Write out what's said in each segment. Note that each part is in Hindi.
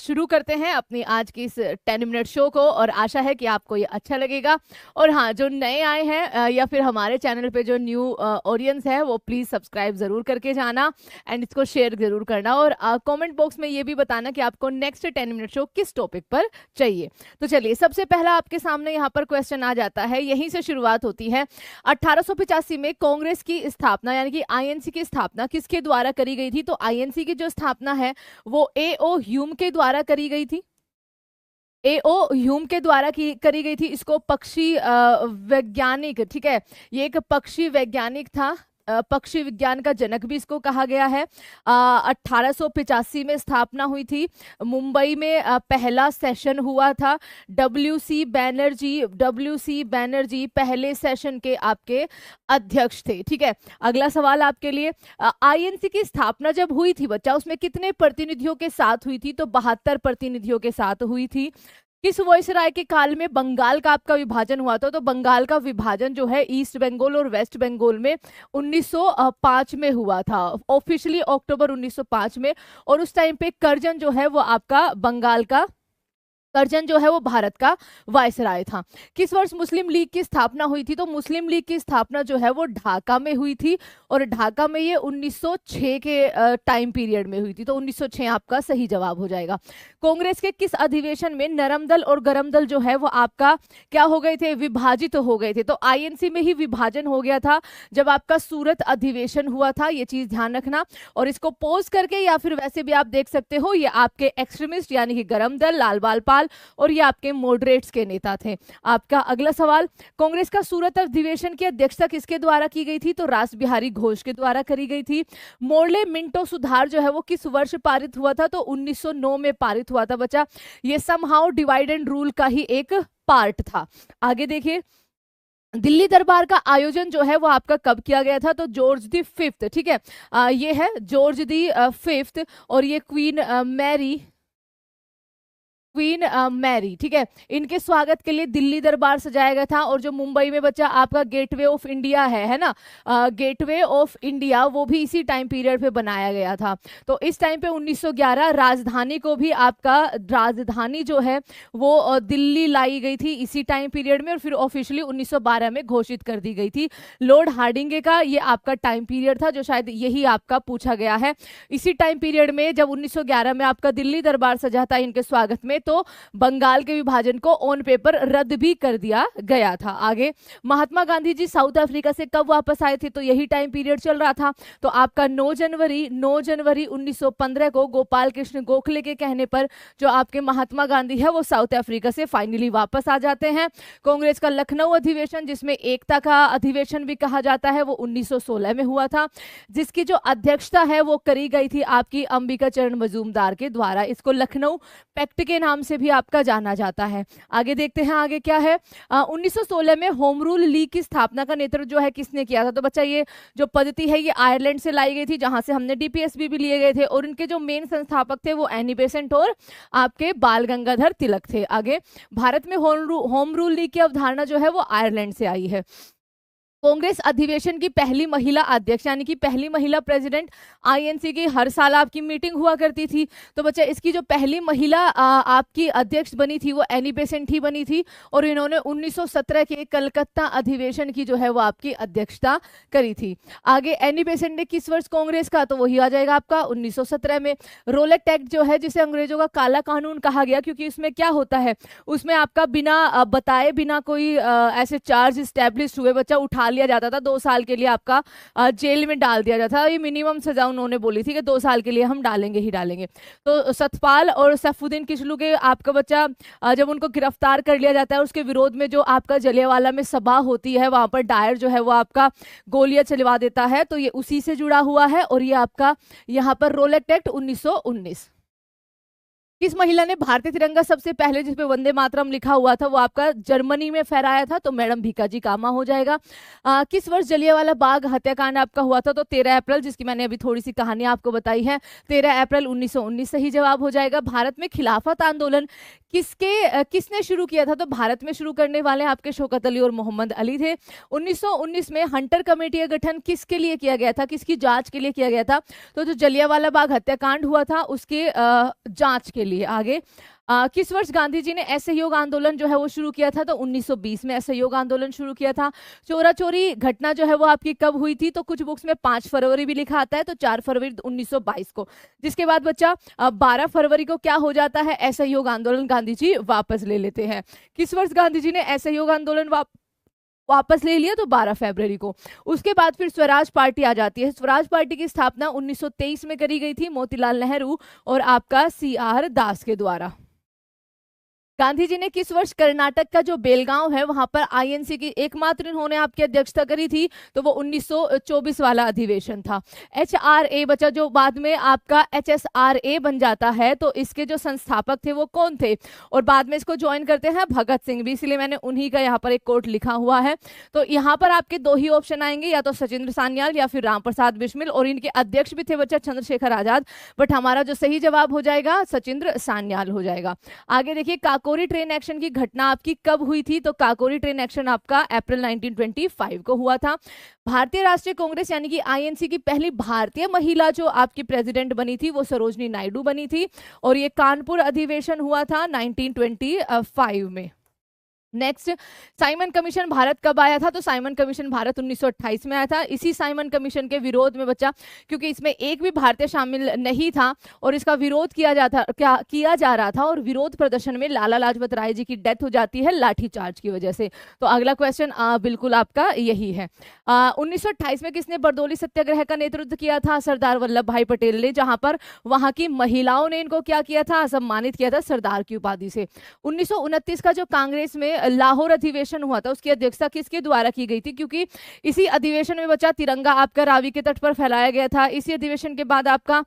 शुरू करते हैं अपनी आज की इस 10 मिनट शो को, और आशा है कि आपको ये अच्छा लगेगा। और हाँ, जो नए आए हैं या फिर हमारे चैनल पे जो न्यू ऑडियंस है, वो प्लीज़ सब्सक्राइब ज़रूर करके जाना एंड इसको शेयर ज़रूर करना, और कमेंट बॉक्स में ये भी बताना कि आपको नेक्स्ट 10 मिनट शो किस टॉपिक पर चाहिए। तो चलिए, सबसे पहला आपके सामने यहाँ पर क्वेश्चन आ जाता है, यहीं से शुरुआत होती है। 1885 में कांग्रेस की स्थापना यानी कि आईएनसी की स्थापना किसके द्वारा करी गई थी? तो आईएनसी की जो स्थापना है वो एओ ह्यूम के द्वारा करी गई थी। एओ ह्यूम के द्वारा करी गई थी। इसको पक्षी वैज्ञानिक, ठीक है, ये एक पक्षी वैज्ञानिक था, पक्षी विज्ञान का जनक भी इसको कहा गया है। 1885 में स्थापना हुई थी। मुंबई में पहला सेशन हुआ था। डब्ल्यूसी बैनर्जी पहले सेशन के आपके अध्यक्ष थे। ठीक है, अगला सवाल आपके लिए, आईएनसी की स्थापना जब हुई थी बच्चा, उसमें कितने प्रतिनिधियों के साथ हुई थी? तो 72 प्रतिनिधियों के साथ हुई थी। किस वायसराय के काल में बंगाल का आपका विभाजन हुआ था? तो बंगाल का विभाजन जो है ईस्ट बंगाल और वेस्ट बंगाल में 1905 में हुआ था, ऑफिशियली अक्टूबर 1905 में। और उस टाइम पे करजन जो है वो आपका बंगाल का, करजन जो है वो भारत का वायसराय था। किस वर्ष मुस्लिम लीग की स्थापना हुई थी? तो मुस्लिम लीग की स्थापना जो है वो ढाका में हुई थी, और ढाका में ये 1906 के टाइम पीरियड में हुई थी। तो 1906 आपका सही जवाब हो जाएगा। कांग्रेस के किस अधिवेशन में नरम दल और गरम दल जो है वो आपका क्या हो गए थे? विभाजित हो गए थे। तो आईएनसी में ही विभाजन हो गया था जब आपका सूरत अधिवेशन हुआ था, ये चीज ध्यान रखना। और इसको पोज करके या फिर वैसे भी आप देख सकते हो, ये आपके एक्सट्रीमिस्ट यानी कि गरम दल, लाल बाल पाल, और ये आपके मॉडरेट्स के नेता थे। आपका अगला सवाल, कांग्रेस का सूरत अधिवेशन की अध्यक्षता किसके द्वारा की गई थी? तो रास बिहारी घोष के द्वारा करी गई थी। मोर्ले मिंटो सुधार जो है वो किस वर्ष पारित हुआ था? तो 1909 में पारित हुआ था बच्चा। ये समहाउ डिवाइड एंड रूल का ही एक पार्ट था। आगे देखिए, दिल्ली दरबार का आयोजन जो है वो आपका कब किया गया था? तो जॉर्ज द फिफ्थ, ठीक है, ये है जॉर्ज द फिफ्थ, और ये क्वीन मैरी, ठीक है, इनके स्वागत के लिए दिल्ली दरबार सजाया गया था। और जो मुंबई में बच्चा आपका गेटवे ऑफ इंडिया है ना, गेटवे ऑफ इंडिया, वो भी इसी टाइम पीरियड पे बनाया गया था। तो इस टाइम पे 1911 राजधानी को भी आपका, राजधानी जो है वो दिल्ली लाई गई थी इसी टाइम पीरियड में, और फिर ऑफिशियली 1912 में घोषित कर दी गई थी। लॉर्ड हार्डिंगे का ये आपका टाइम पीरियड था, जो शायद यही आपका पूछा गया है। इसी टाइम पीरियड में जब 1911 में आपका दिल्ली दरबार सजा था इनके स्वागत में, तो बंगाल के विभाजन को ऑन पेपर रद्द भी कर दिया गया था। आगे, महात्मा गांधी जी साउथ अफ्रीका से कब वापस आए थे? तो यही टाइम पीरियड चल रहा था। तो आपका 9 जनवरी 1915 को गोपाल कृष्ण गोखले के कहने पर जो आपके महात्मा गांधी है वो साउथ अफ्रीका से फाइनली वापस आ जाते हैं। कांग्रेस का लखनऊ अधिवेशन, जिसमें एकता का अधिवेशन भी कहा जाता है, वो 1916 में हुआ था, जिसकी जो अध्यक्षता है वो करी गई थी आपकी अंबिका चरण मजूमदार के द्वारा। इसको लखनऊ पैक्ट के नाम से भी आपका जाना जाता है। आगे देखते हैं आगे क्या है। 1916 में होम रूल लीग की स्थापना का नेतृत्व जो है किसने किया था? तो बच्चा ये जो पद्धति है ये आयरलैंड से लाई गई थी, जहां से हमने डीपीएसबी भी लिए गए थे, और इनके जो मेन संस्थापक थे वो एनी बेसेंट और आपके बाल गंगाधर तिलक थे। आगे, भारत में होम रूल लीग की अवधारणा जो है वो आयरलैंड से आई है। कांग्रेस अधिवेशन की पहली महिला अध्यक्ष यानी कि पहली महिला प्रेसिडेंट, आईएनसी की हर साल आपकी मीटिंग हुआ करती थी। तो बच्चा इसकी जो पहली महिला आपकी अध्यक्ष बनी थी वो एनी बेसेंट ही बनी थी, और इन्होंने 1917 के कलकत्ता अधिवेशन की जो है वो आपकी अध्यक्षता करी थी। आगे, एनी बेसेंट ने किस वर्ष कांग्रेस का? तो वही आ जाएगा आपका 1917 में। रोलेट एक्ट जो है, जिसे अंग्रेजों का काला कानून कहा गया, क्योंकि इसमें क्या होता है, उसमें आपका बिना बताए, बिना कोई ऐसे चार्ज स्टैब्लिश हुए बच्चा उठा लिया जाता था। 2 साल के लिए आपका जेल में डाल दिया जाता था। ये मिनिमम सजा उन्होंने बोली थी कि 2 साल के लिए हम डालेंगे ही डालेंगे। तो सतपाल और सैफुद्दीन किचलू के आपका बच्चा जब उनको गिरफ्तार कर लिया जाता है, उसके विरोध में जो आपका जलियांवाला में सभा होती है, वहां पर डायर जो है वो आपका गोलियां चलवा देता है। तो ये उसी से जुड़ा हुआ है, और ये आपका यहाँ पर रोलेट एक्ट 1919। किस महिला ने भारतीय तिरंगा सबसे पहले, जिसपे वंदे मातरम लिखा हुआ था, वो आपका जर्मनी में फहराया था? तो मैडम भीकाजी कामा हो जाएगा। किस वर्ष जलियांवाला बाग हत्याकांड आपका हुआ था? तो 13 अप्रैल, जिसकी मैंने अभी थोड़ी सी कहानी आपको बताई है, 13 अप्रैल 1919 सही जवाब हो जाएगा। भारत में खिलाफत आंदोलन किसने शुरू किया था? तो भारत में शुरू करने वाले आपके शौकत अली और मोहम्मद अली थे। 1919 में हंटर कमेटी का गठन किसके लिए किया गया था, किसकी जांच के लिए किया गया था? तो जो जलियांवाला बाग हत्याकांड हुआ था उसके जांच के लिए। आगे किस वर्ष गांधी जी ने असहयोग आंदोलन जो है वो शुरू किया था? तो 1920 में असहयोग आंदोलन शुरू किया था। चोरा चोरी घटना जो है वो आपकी कब हुई थी? तो कुछ बुक्स में 5 फरवरी भी लिखा आता है, तो 4 फरवरी 1922 को। जिसके बाद बच्चा 12 फरवरी को क्या हो जाता है? असहयोग आंदोलन गांधी जी वापस ले लेते हैं। किस वर्ष गांधी जी ने असहयोग आंदोलन वापस ले लिया? तो 12 फरवरी को। उसके बाद फिर स्वराज पार्टी आ जाती है। स्वराज पार्टी की स्थापना 1923 में करी गई थी मोतीलाल नेहरू और आपका CR दास के द्वारा। गांधी जी ने किस वर्ष कर्नाटक का जो बेलगांव है वहां पर INC की एकमात्र इन्होंने आपकी अध्यक्षता करी थी? तो वो 1924 वाला अधिवेशन था। HRA बचा जो बाद में आपका HSRA बन जाता है, तो इसके जो संस्थापक थे वो कौन थे? और बाद में इसको ज्वाइन करते हैं भगत सिंह भी, इसलिए मैंने उन्हीं का यहाँ पर एक कोट लिखा हुआ है। तो यहाँ पर आपके 2 ही ऑप्शन आएंगे, या तो सचिंद्र सान्याल या फिर राम प्रसाद बिस्मिल, और इनके अध्यक्ष भी थे बच्चा चंद्रशेखर आजाद। बट हमारा जो सही जवाब हो जाएगा सचिंद्र सान्याल हो जाएगा। आगे देखिए काकोरी ट्रेन एक्शन की घटना आपकी कब हुई थी? तो काकोरी ट्रेन एक्शन आपका अप्रैल 1925 को हुआ था। भारतीय राष्ट्रीय कांग्रेस यानी कि INC की पहली भारतीय महिला जो आपकी प्रेसिडेंट बनी थी वो सरोजनी नायडू बनी थी, और ये कानपुर अधिवेशन हुआ था 1925 में। नेक्स्ट, साइमन कमीशन भारत कब आया था? तो साइमन कमीशन भारत 1928 में आया था। इसी साइमन कमीशन के विरोध में बच्चा, क्योंकि इसमें एक भी भारतीय शामिल नहीं था और इसका विरोध किया जा रहा था, और विरोध प्रदर्शन में लाला लाजपत राय जी की डेथ हो जाती है लाठीचार्ज की वजह से। तो अगला क्वेश्चन बिल्कुल आपका यही है। 1928 में किसने बरदौली सत्याग्रह का नेतृत्व किया था? सरदार वल्लभ भाई पटेल ने, जहां पर वहां की महिलाओं ने इनको क्या किया था? सम्मानित किया था सरदार की उपाधि से। 1929 का जो कांग्रेस में लाहौर अधिवेशन हुआ था उसकी अध्यक्षता किसके द्वारा की गई थी? क्योंकि इसी अधिवेशन में बच्चा तिरंगा आपका रावी के तट पर फहराया गया था। इसी अधिवेशन के बाद आपका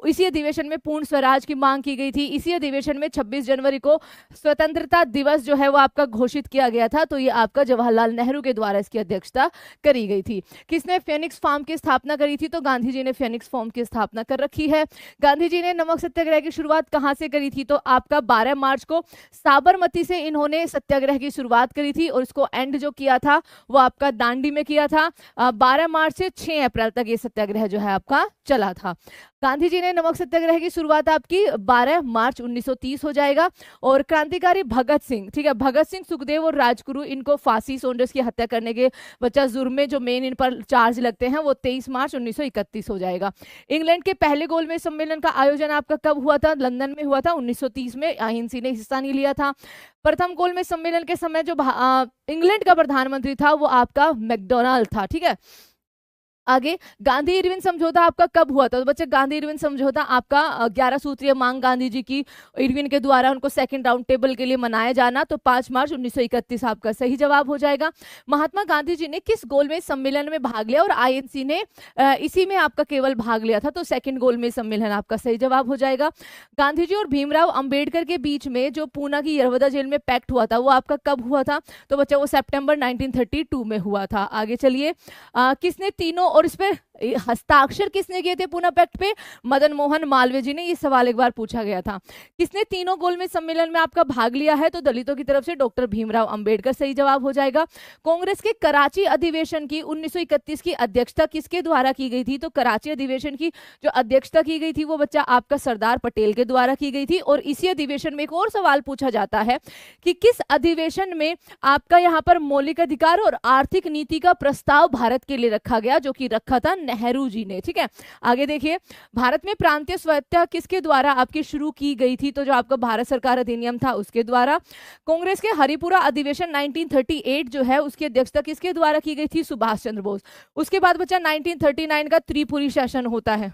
इसी अधिवेशन में पूर्ण स्वराज की मांग की गई थी। इसी अधिवेशन में 26 जनवरी को स्वतंत्रता दिवस जो है वो आपका घोषित किया गया था। तो ये आपका जवाहरलाल नेहरू के द्वारा इसकी अध्यक्षता करी गई थी। किसने फेनिक्स फार्म की स्थापना करी थी? तो गांधी जी ने फेनिक्स फार्म की स्थापना कर रखी है। गांधी जी ने नमक सत्याग्रह की शुरुआत कहां से करी थी? तो आपका 12 मार्च को साबरमती से इन्होंने सत्याग्रह की शुरुआत करी थी, और इसको एंड जो किया था वो आपका दांडी में किया था। 12 मार्च से 6 अप्रैल तक ये सत्याग्रह जो है आपका चला था। गांधी जी ने नमक सत्याग्रह की शुरुआत आपकी 12 मार्च 1930 हो जाएगा। और क्रांतिकारी भगत सिंह, ठीक है, भगत सिंह, सुखदेव और राजगुरु, इनको फांसी, सोंडर्स की हत्या करने के बच्चा जुर्म में जो मेन इन पर चार्ज लगते हैं वो 23 मार्च 1931 हो जाएगा। इंग्लैंड के पहले गोलमेज सम्मेलन का आयोजन आपका कब हुआ था? लंदन में हुआ था 1930 में। INC ने हिस्सा नहीं लिया था। प्रथम गोलमेज सम्मेलन के समय जो इंग्लैंड का प्रधानमंत्री था वो आपका मैकडोनाल्ड था। ठीक है, आगे गांधी इरविन समझौता आपका कब हुआ था? तो बच्चे गांधी इरविन समझौता आपका 11 सूत्रीय मांग गांधी जी की इरविन के द्वारा उनको सेकंड राउंड टेबल के लिए मनाया जाना, तो 5 मार्च 1931 आपका सही जवाब हो जाएगा। महात्मा गांधी जी ने किस गोलमेज सम्मेलन में भाग लिया? और INC ने इसी में आपका केवल भाग लिया था, तो सेकंड गोलमेज सम्मेलन आपका सही जवाब हो जाएगा। गांधी जी और भीमराव अंबेडकर के बीच में जो पूना की यरवदा जेल में पैक्ट हुआ था वो आपका कब हुआ था? तो बच्चा वो सितंबर 1932 में हुआ था। आगे चलिए, किसने तीनों, और इस पर हस्ताक्षर किसने किए थे पूना पैक्ट पे? मदन मोहन मालवीय जी ने। ये सवाल एक बार पूछा गया था। किसने तीनों गोलमेज सम्मेलन में आपका भाग लिया है? तो दलितों की तरफ से डॉक्टर भीमराव अंबेडकर सही जवाब हो जाएगा। कांग्रेस के कराची अधिवेशन की 1931 की अध्यक्षता किसके द्वारा की गई थी? तो कराची अधिवेशन की जो अध्यक्षता की गई थी वो बच्चा आपका सरदार पटेल के द्वारा की गई थी। और इसी अधिवेशन में एक और सवाल पूछा जाता है कि किस अधिवेशन में आपका यहाँ पर मौलिक अधिकार और आर्थिक नीति का प्रस्ताव भारत के लिए रखा गया, जो कि रखा था नेहरू जी ने। ठीक है, आगे देखिए, भारत में प्रांतीय स्वायत्तता किसके द्वारा आपकी शुरू की गई थी? तो जो आपका भारत सरकार अधिनियम था उसके द्वारा। कांग्रेस के हरिपुरा अधिवेशन 1938 जो है उसकी अध्यक्षता किसके द्वारा की गई थी? सुभाष चंद्र बोस। उसके बाद बच्चा 1939 का त्रिपुरी सेशन होता है,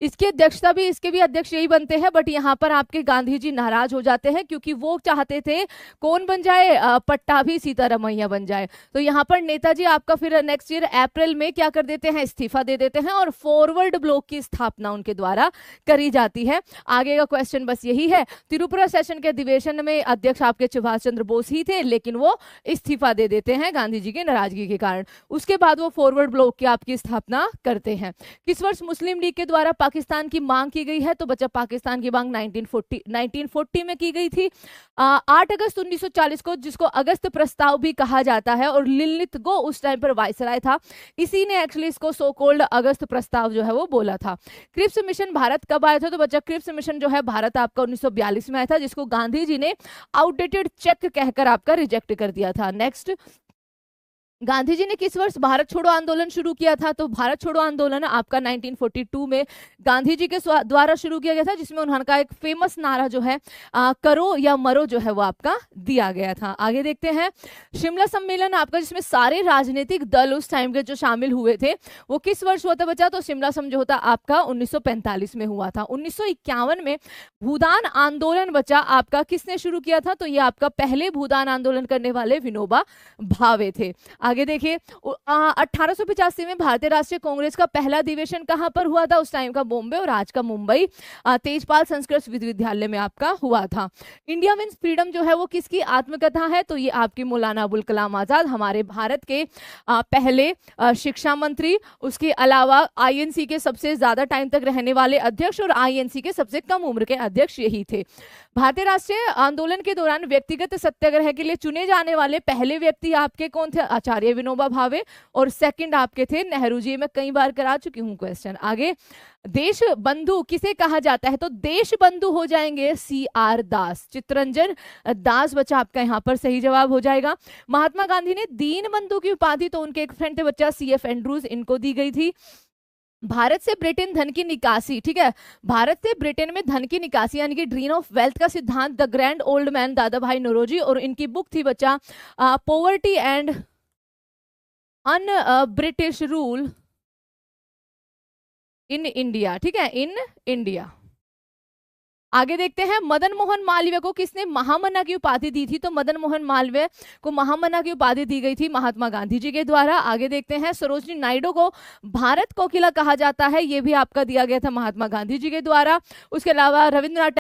इसकी अध्यक्षता भी, इसके भी अध्यक्ष यही बनते हैं। बट यहाँ पर आपके गांधी जी नाराज हो जाते हैं क्योंकि वो चाहते थे कौन बन जाए? पट्टाभी सीतारमैया बन जाए। तो यहाँ पर नेताजी आपका फिर नेक्स्ट ईयर अप्रैल में क्या कर देते हैं? इस्तीफा दे देते हैं और फॉरवर्ड ब्लॉक की स्थापना उनके द्वारा करी जाती है। आगे का क्वेश्चन बस यही है, त्रिपुरा सेशन के अधिवेशन में अध्यक्ष आपके सुभाष चंद्र बोस ही थे, लेकिन वो इस्तीफा दे देते हैं गांधी जी की नाराजगी के कारण। उसके बाद वो फॉरवर्ड ब्लॉक की आपकी स्थापना करते हैं। किस वर्ष मुस्लिम लीग के द्वारा पाकिस्तान की मांग की गई है? तो बच्चा पाकिस्तान की मांग 1940 में की गई थी। 8 अगस्त 1940 को, जिसको अगस्त प्रस्ताव भी कहा जाता है, और लिलितगो उस टाइम पर वायसराय था, इसी ने एक्चुअली इसको सो कॉल्ड अगस्त प्रस्ताव जो है वो बोला था। क्रिप्स मिशन भारत कब आया था? तो बच्चा क्रिप्स मिशन जो है भारत आपका 1942 में आया था, जिसको गांधी जी ने आउटडेटेड चेक कहकर आपका रिजेक्ट कर दिया था। नेक्स्ट, गांधी जी ने किस वर्ष भारत छोड़ो आंदोलन शुरू किया था? तो भारत छोड़ो आंदोलन आपका 1942 में गांधी जी के द्वारा शुरू किया गया था, जिसमें उन्होंने एक फेमस नारा जो है करो या मरो जो है वो आपका दिया गया था। आगे देखते हैं, शिमला सम्मेलन आपका, जिसमें सारे राजनीतिक दल उस टाइम के जो शामिल हुए थे, वो किस वर्ष हुआ था बच्चा? तो शिमला समझौता आपका 1945 में हुआ था। 1951 में भूदान आंदोलन बच्चा आपका किसने शुरू किया था? तो ये आपका पहले भूदान आंदोलन करने वाले विनोबा भावे थे। आगे देखिए, 1885 में भारतीय राष्ट्रीय कांग्रेस का पहला अधिवेशन कहां पर हुआ था? उस टाइम का बॉम्बे और आज का मुंबई तेजपाल संस्कृत विश्वविद्यालय में आपका हुआ था। इंडिया मीन्स फ्रीडम जो है वो किसकी आत्मकथा है? तो ये आपकी मौलाना अबुल कलाम आजाद, हमारे भारत के पहले शिक्षा मंत्री, उसके अलावा आईएनसी के सबसे ज्यादा टाइम तक रहने वाले अध्यक्ष और आईएनसी के सबसे कम उम्र के अध्यक्ष यही थे। भारतीय राष्ट्रीय आंदोलन के दौरान व्यक्तिगत सत्याग्रह के लिए चुने जाने वाले पहले व्यक्ति आपके कौन थे? आचार्य विनोबा भावे, और सेकंड आपके थे नेहरू जी। मैं कई बार करा चुकी हूं क्वेश्चन। आगे, देश बंधु किसे कहा जाता है? तो देश बंधु हो जाएंगे CR दास, चित्तरंजन दास बच्चा आपका यहाँ पर सही जवाब हो जाएगा। महात्मा गांधी ने दीन बंधु की उपाधि तो उनके एक फ्रेंड थे बच्चा CF एंड्रूज, इनको दी गई थी। भारत से ब्रिटेन धन की निकासी, ठीक है, भारत से ब्रिटेन में धन की निकासी यानी कि ड्रेन ऑफ वेल्थ का सिद्धांत द ग्रैंड ओल्ड मैन दादा भाई नौरोजी, और इनकी बुक थी बच्चा poverty and un British rule in India, ठीक है, इन इंडिया। आगे देखते हैं, मदन मोहन मालवीय को किसने महामना की उपाधि दी थी? तो मदन मोहन मालवीय को महामना की उपाधि दी गई थी महात्मा गांधी जी के द्वारा। आगे देखते हैं, सरोजिनी नायडू को भारत कोकिला कहा जाता है, ये भी आपका दिया गया था महात्मा गांधी जी के द्वारा। उसके अलावा रविंद्रनाथ